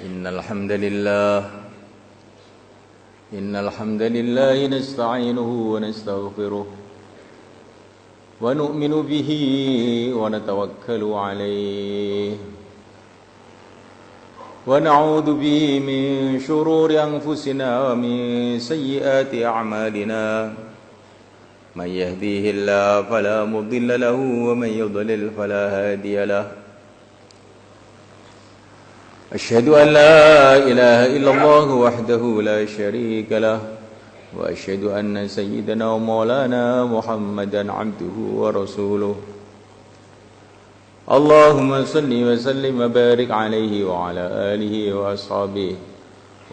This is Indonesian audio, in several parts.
إن الحمد لله نستعينه ونستغفره ونؤمن به ونتوكل عليه ونعوذ به من شرور أنفسنا ومن سيئات أعمالنا من يهديه الله فلا مضل له ومن يضلل فلا هادي له أشهد أن لا إله إلا الله وحده لا شريك له وأشهد أن سيدنا ومولانا محمدا عبده ورسوله اللهم صل وسلم وبارك عليه وعلى آله وأصحابه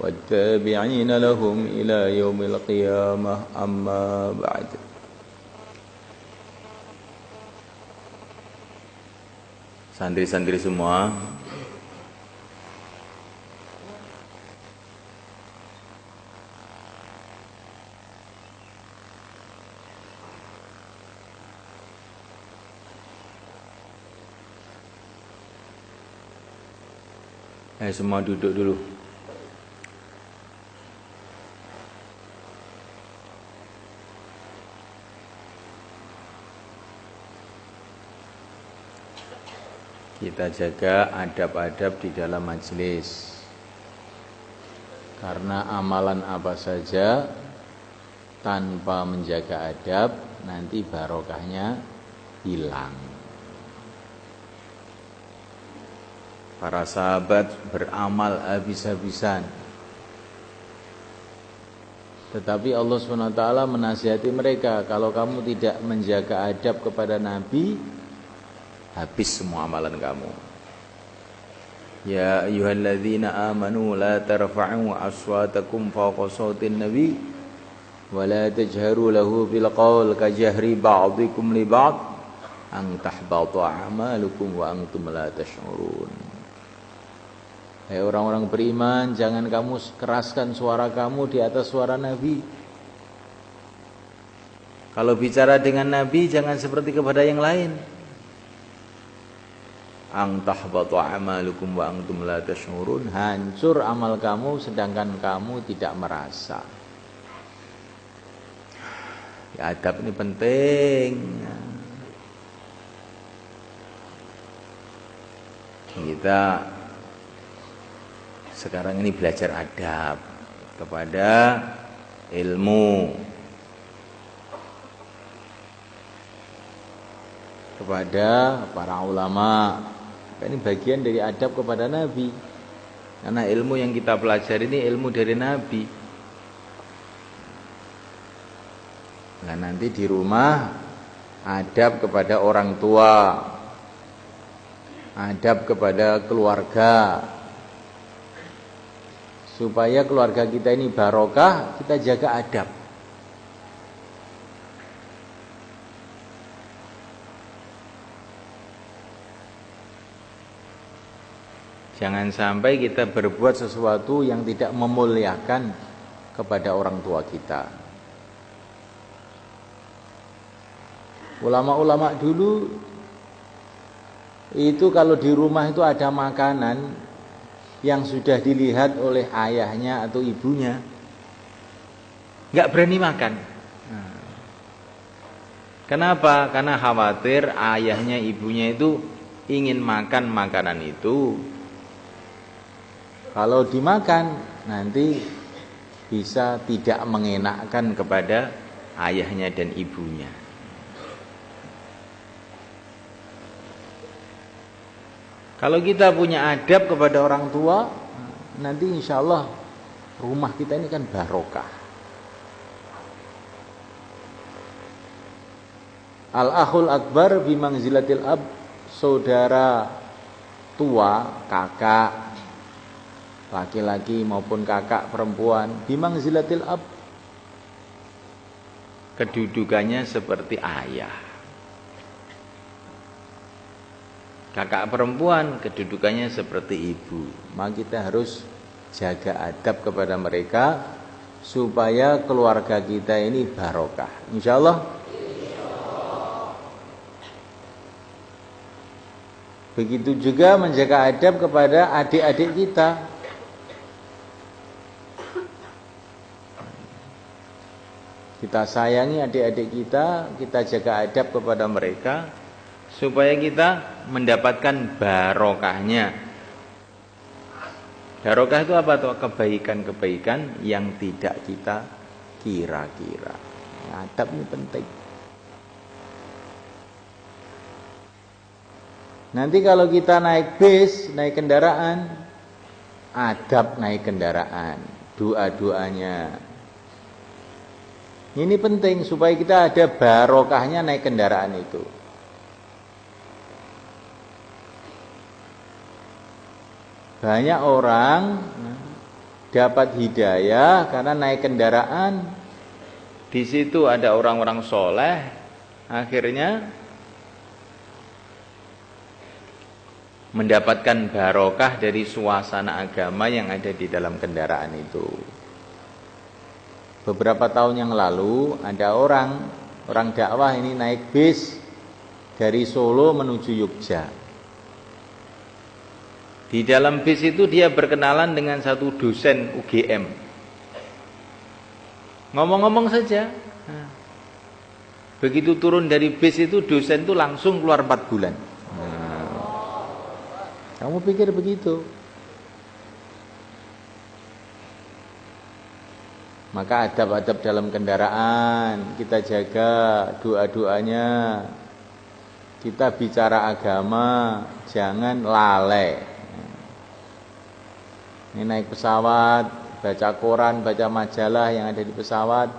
والتابعين لهم إلى يوم القيامة أما بعد. Santri-santri semua, semua duduk dulu. Kita jaga adab-adab di dalam majelis. Karena amalan apa saja tanpa menjaga adab nanti barokahnya hilang. Para sahabat beramal habis-habisan, tetapi Allah SWT menasihati mereka, kalau kamu tidak menjaga adab kepada Nabi, habis semua amalan kamu. Ya ayyuhalladzina amanu la tarfa'u aswatakum fawqa sawtin nabi wa la tajharu lahu bil qawl kajahri ba'dikum li ba'd an tahbata a'malukum wa antum la tash'urun. Hai orang-orang beriman, jangan kamu keraskan suara kamu di atas suara Nabi. Kalau bicara dengan Nabi jangan seperti kepada yang lain. Ang tahbatu amalukum wa antum la tash'urun. Hancur amal kamu sedangkan kamu tidak merasa. Ya, adab ini penting. Kita sekarang ini belajar adab kepada ilmu, kepada para ulama. Ini bagian dari adab kepada Nabi. Karena ilmu yang kita pelajari ini ilmu dari Nabi. Nah, nanti di rumah adab kepada orang tua, adab kepada keluarga. Supaya keluarga kita ini barokah, kita jaga adab. Jangan sampai kita berbuat sesuatu yang tidak memuliakan kepada orang tua kita. Ulama-ulama dulu itu kalau di rumah itu ada makanan yang sudah dilihat oleh ayahnya atau ibunya, nggak berani makan. Kenapa? Karena khawatir ayahnya, ibunya itu ingin makan makanan itu. Kalau dimakan nanti bisa tidak mengenakkan kepada ayahnya dan ibunya. Kalau kita punya adab kepada orang tua, nanti insya Allah rumah kita ini kan barokah. Al-akhul akbar bimangzilatil ab, saudara tua, kakak, laki-laki maupun kakak perempuan, bimangzilatil ab, kedudukannya seperti ayah. Kakak perempuan kedudukannya seperti ibu. Maka kita harus jaga adab kepada mereka supaya keluarga kita ini barokah. Insyaallah. Begitu juga menjaga adab kepada adik-adik kita. Kita sayangi adik-adik kita, kita jaga adab kepada mereka supaya kita mendapatkan barokahnya. Barokah itu apa tuh? Kebaikan-kebaikan yang tidak kita kira-kira. Adab ini penting. Nanti kalau kita naik bis, naik kendaraan, adab naik kendaraan, doa-doanya. Ini penting supaya kita ada barokahnya naik kendaraan itu. Banyak orang dapat hidayah karena naik kendaraan. Di situ ada orang-orang soleh, akhirnya mendapatkan barokah dari suasana agama yang ada di dalam kendaraan itu. Beberapa tahun yang lalu ada orang dakwah ini naik bis dari Solo menuju Yogyakarta. Di dalam bis itu dia berkenalan dengan satu dosen UGM. Ngomong-ngomong saja. Begitu turun dari bis itu dosen itu langsung keluar 4 bulan. Kamu pikir begitu? Maka adab-adab dalam kendaraan kita jaga, doa-doanya. Kita bicara agama, jangan lalai. Ini naik pesawat, baca koran, baca majalah yang ada di pesawat.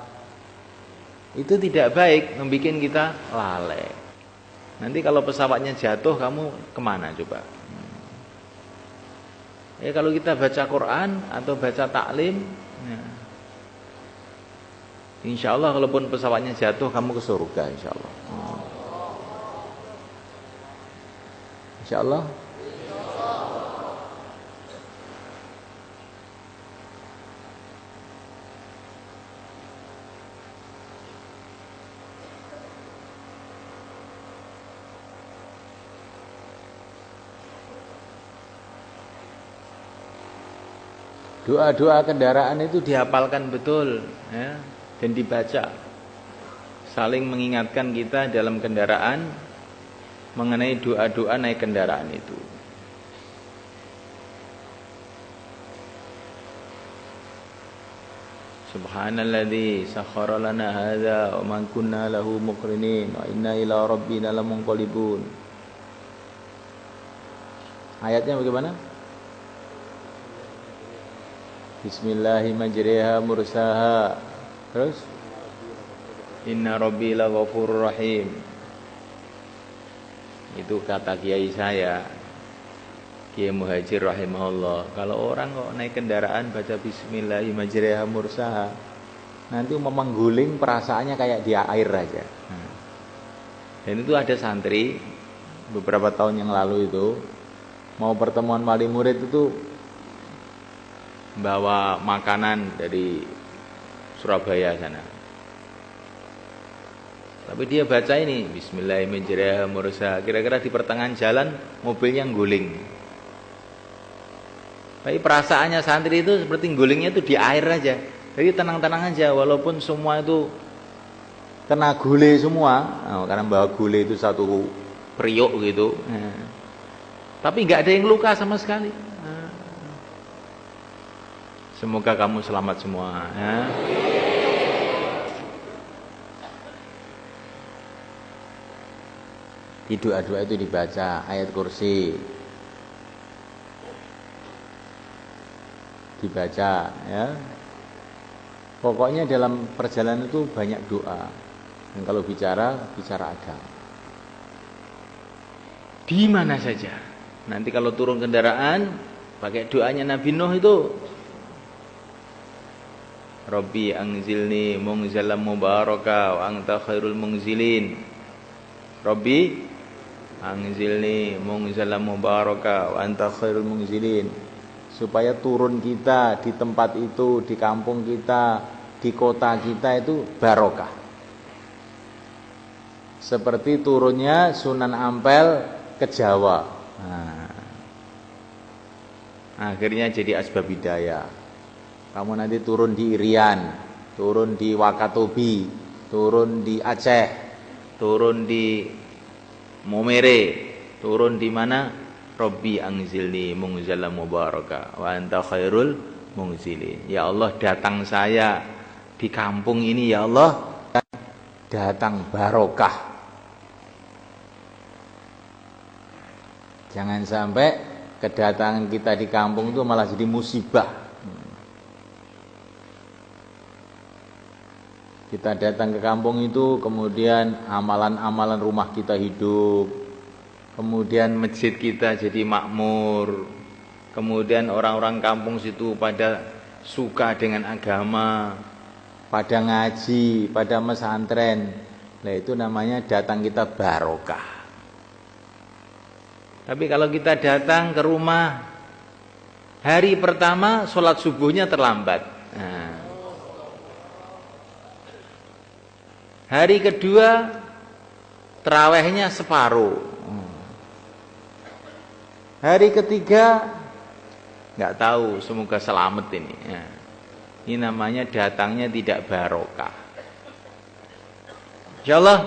Itu tidak baik, membuat kita lalai. Nanti kalau pesawatnya jatuh, kamu kemana coba? Kalau kita baca Quran atau baca taklim, insya Allah kalaupun pesawatnya jatuh kamu ke surga insya Allah. Insya Allah. Doa-doa kendaraan itu dihafalkan betul, ya, dan dibaca. Saling mengingatkan kita dalam kendaraan mengenai doa-doa naik kendaraan itu. Subhanalladzi sakhkhara lana hadza wa ma kunna lahu muqrinin wa inna ila rabbina lamunqalibun. Ayatnya bagaimana? Bismillahirrahmanirrahim mursaha. Terus inna rabbi laghafurur rahim. Itu kata kiai saya, Kiai Muhajir rahimahullah. Kalau orang kok naik kendaraan baca bismillahirrahmanirrahim mursaha, nanti mengguling perasaannya kayak di air aja. Dan itu ada santri beberapa tahun yang lalu itu mau pertemuan wali murid itu bawa makanan dari Surabaya sana. Tapi dia baca ini Bismillahirrahmanirrahim. Kira-kira di pertengahan jalan mobilnya guling. Tapi perasaannya santri itu seperti gulingnya itu di air aja. Jadi tenang-tenang aja walaupun semua itu kena gule semua. Karena bawa gule itu satu periuk gitu. Tapi nggak ada yang luka sama sekali. Semoga kamu selamat semua. Di doa-doa itu dibaca ayat kursi, dibaca, ya. Pokoknya dalam perjalanan itu banyak doa. Dan kalau bicara agama. Di mana saja. Nanti kalau turun kendaraan pakai doanya Nabi Nuh itu. Rabbi anzilni munzalam mubaraka wa anta khairul munzilin. Rabbi anzilni munzalam mubaraka wa anta khairul munzilin. Supaya turun kita di tempat itu, di kampung kita, di kota kita itu barokah. Seperti turunnya Sunan Ampel ke Jawa. Akhirnya jadi asbab hidayah. Kamu nanti turun di Irian, turun di Wakatobi, turun di Aceh, turun di Momere, turun di mana? Rabbi anzilni munzalan mubaraka wa anta khairul munzilin. Ya Allah, datang saya di kampung ini ya Allah, datang barokah. Jangan sampai kedatangan kita di kampung itu malah jadi musibah. Kita datang ke kampung itu, kemudian amalan-amalan rumah kita hidup, kemudian masjid kita jadi makmur, kemudian orang-orang kampung situ pada suka dengan agama, pada ngaji, pada pesantren. Nah itu namanya datang kita barokah. Tapi kalau kita datang ke rumah, hari pertama sholat subuhnya terlambat. Nah, hari kedua terawihnya separuh. Hari ketiga nggak tahu, semoga selamat ini. Ya. Ini namanya datangnya tidak barokah. Insyaallah